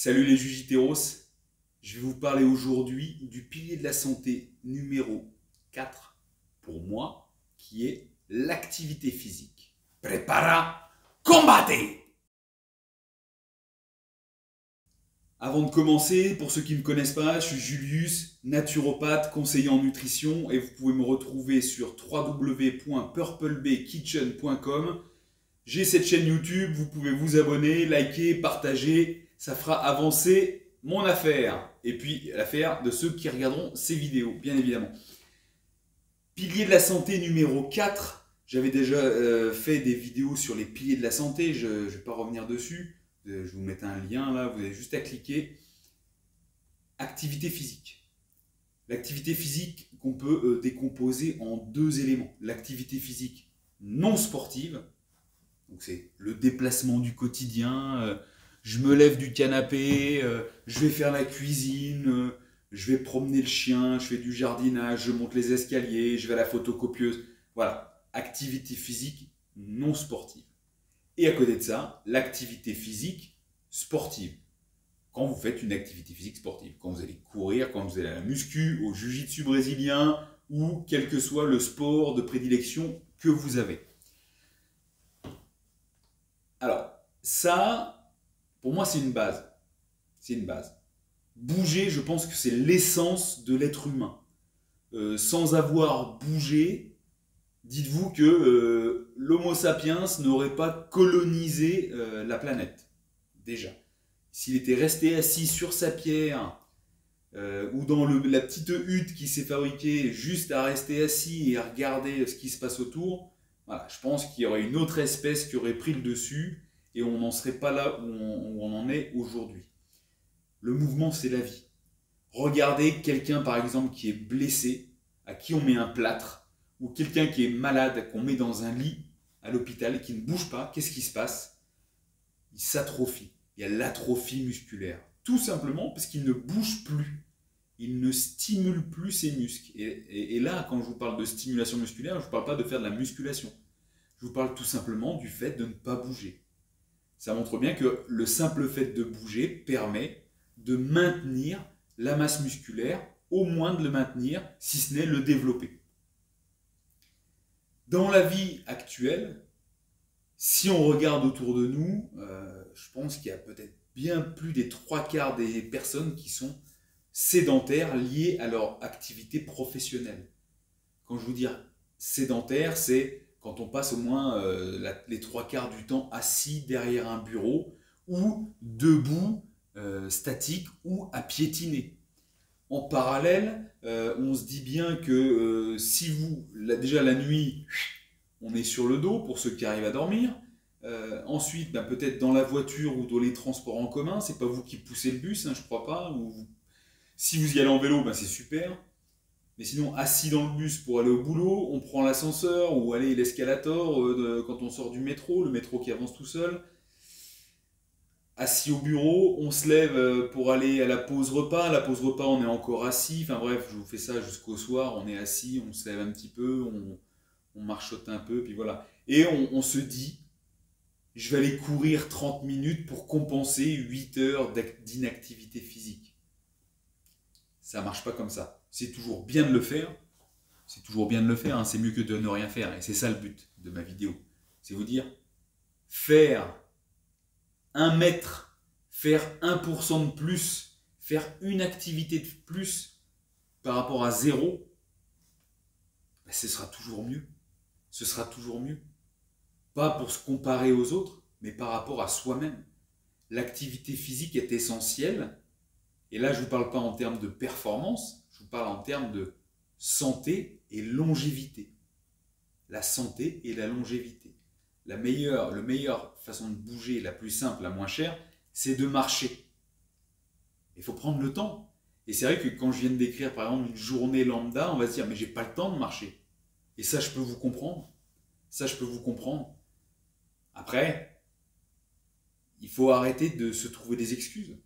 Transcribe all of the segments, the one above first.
Salut les Jujiteros, je vais vous parler aujourd'hui du pilier de la santé numéro 4 pour moi, qui est l'activité physique. Prepara, combate! Avant de commencer, pour ceux qui ne me connaissent pas, je suis Julius, naturopathe, conseiller en nutrition et vous pouvez me retrouver sur www.purplebeekitchen.com. J'ai cette chaîne YouTube, vous pouvez vous abonner, liker, partager, ça fera avancer mon affaire et puis l'affaire de ceux qui regarderont ces vidéos, bien évidemment. Pilier de la santé numéro 4, j'avais déjà fait des vidéos sur les piliers de la santé, je ne vais pas revenir dessus. Je vais vous mettre un lien là, vous avez juste à cliquer. Activité physique. L'activité physique qu'on peut décomposer en deux éléments. L'activité physique non sportive, donc c'est le déplacement du quotidien, je me lève du canapé, je vais faire la cuisine, je vais promener le chien, je fais du jardinage, je monte les escaliers, je vais à la photocopieuse. Voilà, activité physique non sportive. Et à côté de ça, l'activité physique sportive. Quand vous faites une activité physique sportive, quand vous allez courir, quand vous allez à la muscu, au jiu-jitsu brésilien, ou quel que soit le sport de prédilection que vous avez. Alors, ça, pour moi, c'est une base. C'est une base. Bouger, je pense que c'est l'essence de l'être humain. Sans avoir bougé, dites-vous que l'Homo sapiens n'aurait pas colonisé la planète, déjà. S'il était resté assis sur sa pierre, ou dans la petite hutte qui s'est fabriquée juste à rester assis et à regarder ce qui se passe autour, voilà, je pense qu'il y aurait une autre espèce qui aurait pris le dessus et on n'en serait pas là où on en est aujourd'hui. Le mouvement, c'est la vie. Regardez quelqu'un, par exemple, qui est blessé, à qui on met un plâtre, ou quelqu'un qui est malade, qu'on met dans un lit à l'hôpital et qui ne bouge pas, qu'est-ce qui se passe? Il s'atrophie. Il y a l'atrophie musculaire. Tout simplement parce qu'il ne bouge plus. Il ne stimule plus ses muscles. Et là, quand je vous parle de stimulation musculaire, je ne vous parle pas de faire de la musculation. Je vous parle tout simplement du fait de ne pas bouger. Ça montre bien que le simple fait de bouger permet de maintenir la masse musculaire, au moins de le maintenir, si ce n'est le développer. Dans la vie actuelle, si on regarde autour de nous, je pense qu'il y a peut-être bien plus des 3/4 des personnes qui sont sédentaires liées à leur activité professionnelle. Quand je veux dire sédentaire, c'est quand on passe au moins les 3/4 du temps assis derrière un bureau ou debout, statique ou à piétiner. En parallèle, on se dit bien que si déjà la nuit, on est sur le dos pour ceux qui arrivent à dormir. Ensuite, peut-être dans la voiture ou dans les transports en commun, c'est pas vous qui poussez le bus, hein, je crois pas. Si vous y allez en vélo, c'est super. Mais sinon, assis dans le bus pour aller au boulot, on prend l'ascenseur ou aller l'escalator quand on sort du métro, le métro qui avance tout seul. Assis au bureau, on se lève pour aller à la pause repas. À la pause repas, on est encore assis. Enfin bref, je vous fais ça jusqu'au soir. On est assis, on se lève un petit peu, on marchote un peu, puis voilà. Et on se dit, je vais aller courir 30 minutes pour compenser 8 heures d'inactivité physique. Ça ne marche pas comme ça. C'est toujours bien de le faire. C'est toujours bien de le faire, hein. C'est mieux que de ne rien faire. Et c'est ça le but de ma vidéo. C'est vous dire, faire 1 mètre, faire 1% de plus, faire une activité de plus par rapport à 0, ce sera toujours mieux. Ce sera toujours mieux. Pas pour se comparer aux autres, mais par rapport à soi-même. L'activité physique est essentielle. Et là, je ne vous parle pas en termes de performance, je vous parle en termes de santé et longévité. La santé et la longévité. La meilleure façon de bouger, la plus simple, la moins chère, c'est de marcher. Il faut prendre le temps. Et c'est vrai que quand je viens de décrire par exemple une journée lambda, on va se dire mais j'ai pas le temps de marcher. Et ça, je peux vous comprendre. Ça, je peux vous comprendre. Après, il faut arrêter de se trouver des excuses.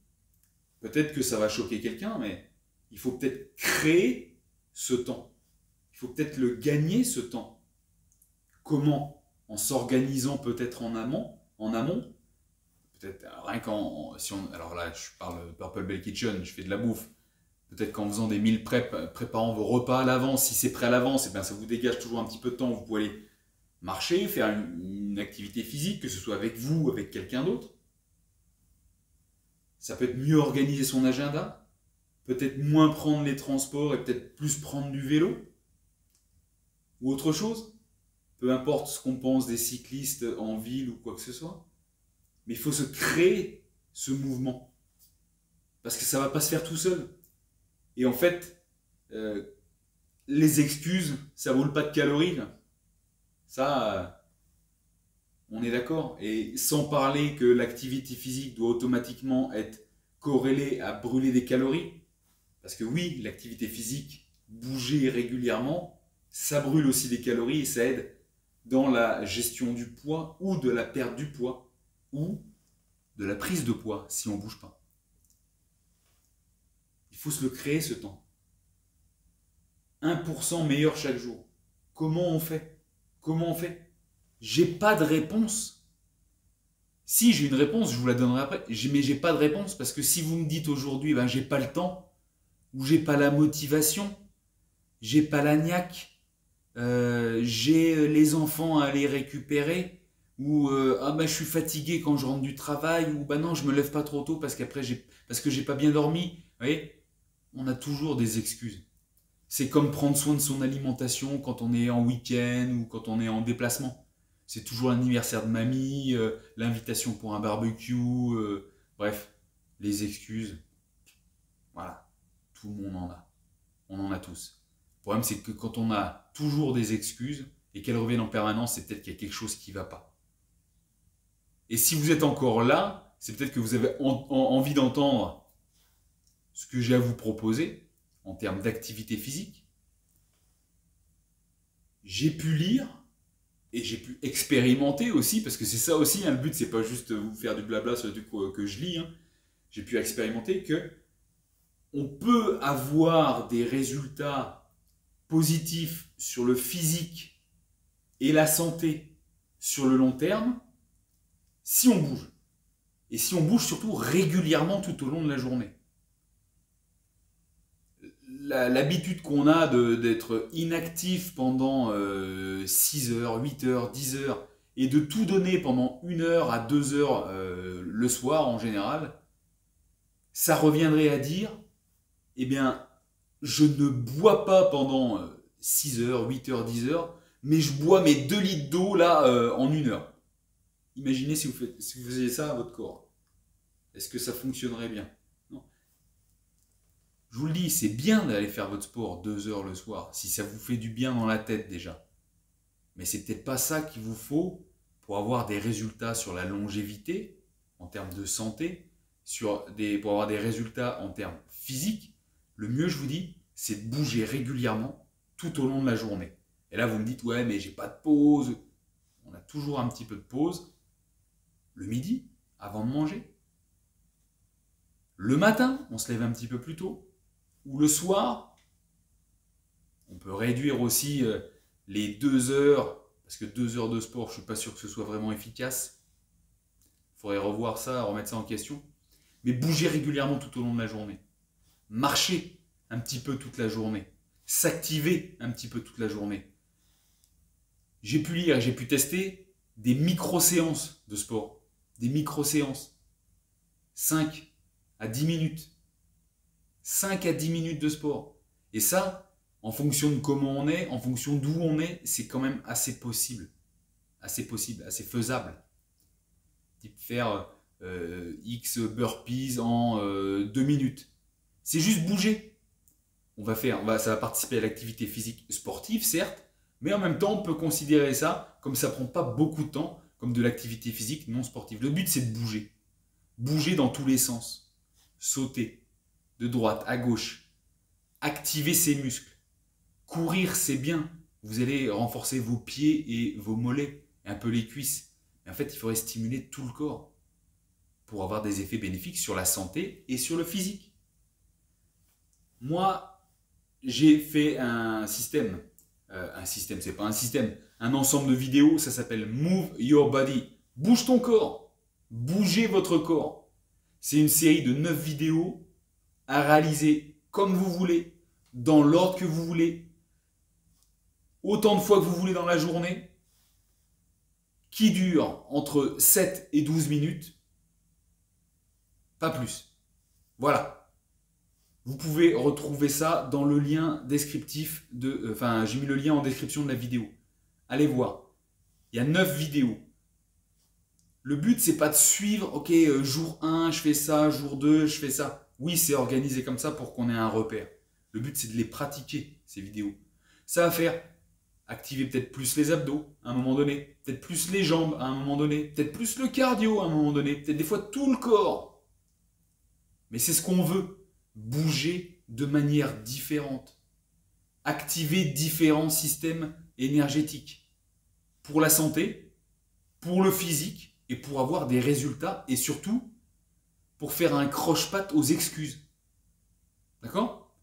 Peut-être que ça va choquer quelqu'un, mais il faut peut-être créer ce temps. Il faut peut-être le gagner, ce temps. Comment? En s'organisant peut-être en amont, peut-être rien alors là, je parle Purple Bell Kitchen, je fais de la bouffe. Peut-être qu'en faisant des meal prep, préparant vos repas à l'avance, si c'est prêt à l'avance, ça vous dégage toujours un petit peu de temps. Vous pouvez aller marcher, faire une activité physique, que ce soit avec vous ou avec quelqu'un d'autre. Ça peut être mieux organiser son agenda, peut-être moins prendre les transports et peut-être plus prendre du vélo ou autre chose. Peu importe ce qu'on pense des cyclistes en ville ou quoi que ce soit. Mais il faut se créer ce mouvement. Parce que ça ne va pas se faire tout seul. Et en fait, les excuses, ça vaut le pas de calories. Là. Ça, on est d'accord. Et sans parler que l'activité physique doit automatiquement être corrélée à brûler des calories. Parce que oui, l'activité physique, bouger régulièrement, ça brûle aussi des calories et ça aide dans la gestion du poids ou de la perte du poids ou de la prise de poids si on ne bouge pas. Il faut se le créer ce temps. 1% meilleur chaque jour. Comment on fait? Comment on fait? J'ai pas de réponse. Si j'ai une réponse, je vous la donnerai après. Mais j'ai pas de réponse parce que si vous me dites aujourd'hui, j'ai pas le temps, ou j'ai pas la motivation, j'ai pas la niaque, j'ai les enfants à aller récupérer, ou je suis fatigué quand je rentre du travail, ou non, je me lève pas trop tôt parce que j'ai pas bien dormi. Vous voyez, on a toujours des excuses. C'est comme prendre soin de son alimentation quand on est en week-end ou quand on est en déplacement. C'est toujours l'anniversaire de mamie, l'invitation pour un barbecue, bref, les excuses. Voilà, tout le monde en a. On en a tous. Le problème, c'est que quand on a toujours des excuses et qu'elles reviennent en permanence, c'est peut-être qu'il y a quelque chose qui ne va pas. Et si vous êtes encore là, c'est peut-être que vous avez envie d'entendre ce que j'ai à vous proposer en termes d'activité physique. J'ai pu lire et j'ai pu expérimenter aussi, parce que c'est ça aussi, le but, c'est pas juste vous faire du blabla sur le truc que je lis. J'ai pu expérimenter que on peut avoir des résultats positifs sur le physique et la santé sur le long terme si on bouge. Et si on bouge surtout régulièrement tout au long de la journée. L'habitude qu'on a d'être inactif pendant 6 heures, 8 heures, 10 heures, et de tout donner pendant 1 heure à 2 heures le soir en général, ça reviendrait à dire, eh bien, je ne bois pas pendant 6 heures, 8 heures, 10 heures, mais je bois mes 2 litres d'eau là en 1 heure. Imaginez si vous faisiez ça à votre corps. Est-ce que ça fonctionnerait bien? Non. Je vous le dis, c'est bien d'aller faire votre sport 2 heures le soir, si ça vous fait du bien dans la tête déjà. Mais c'est peut-être pas ça qu'il vous faut avoir des résultats sur la longévité, en termes de santé, pour avoir des résultats en termes physiques. Le mieux, je vous dis, c'est de bouger régulièrement tout au long de la journée. Et là, vous me dites, ouais, mais j'ai pas de pause. On a toujours un petit peu de pause. Le midi, avant de manger. Le matin, on se lève un petit peu plus tôt. Ou le soir, on peut réduire aussi les 2 heures, parce que 2 heures de sport, je ne suis pas sûr que ce soit vraiment efficace. Il faudrait revoir ça, remettre ça en question. Mais bouger régulièrement tout au long de la journée. Marcher un petit peu toute la journée. S'activer un petit peu toute la journée. J'ai pu lire, j'ai pu tester des micro-séances de sport. Des micro-séances. 5 à 10 minutes. 5 à 10 minutes de sport. Et ça, en fonction de comment on est, en fonction d'où on est, c'est quand même assez possible. Assez faisable. Type faire X burpees en 2 minutes. C'est juste bouger. Ça va participer à l'activité physique sportive, certes, mais en même temps, on peut considérer ça, comme ça ne prend pas beaucoup de temps, comme de l'activité physique non sportive. Le but, c'est de bouger. Bouger dans tous les sens. Sauter. De droite à gauche, activer ses muscles. Courir, c'est bien. Vous allez renforcer vos pieds et vos mollets, et un peu les cuisses. Mais en fait, il faudrait stimuler tout le corps pour avoir des effets bénéfiques sur la santé et sur le physique. Moi, j'ai fait un système. C'est pas un système. Un ensemble de vidéos, ça s'appelle Move Your Body. Bouge ton corps. Bougez votre corps. C'est une série de 9 vidéos à réaliser comme vous voulez, dans l'ordre que vous voulez, autant de fois que vous voulez dans la journée, qui dure entre 7 et 12 minutes, pas plus. Voilà. Vous pouvez retrouver ça dans le lien descriptif de... Enfin, j'ai mis le lien en description de la vidéo. Allez voir. Il y a 9 vidéos. Le but, c'est pas de suivre, ok, jour 1, je fais ça, jour 2, je fais ça. Oui, c'est organisé comme ça pour qu'on ait un repère. Le but, c'est de les pratiquer, ces vidéos. Ça va faire activer peut-être plus les abdos à un moment donné, peut-être plus les jambes à un moment donné, peut-être plus le cardio à un moment donné, peut-être des fois tout le corps. Mais c'est ce qu'on veut, bouger de manière différente, activer différents systèmes énergétiques pour la santé, pour le physique et pour avoir des résultats et surtout pour faire un croche-patte aux excuses. D'accord ?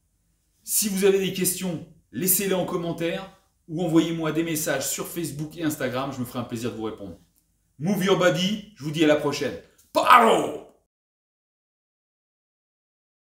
Si vous avez des questions, laissez-les en commentaire ou envoyez-moi des messages sur Facebook et Instagram, je me ferai un plaisir de vous répondre. Move your body, je vous dis à la prochaine. Paro!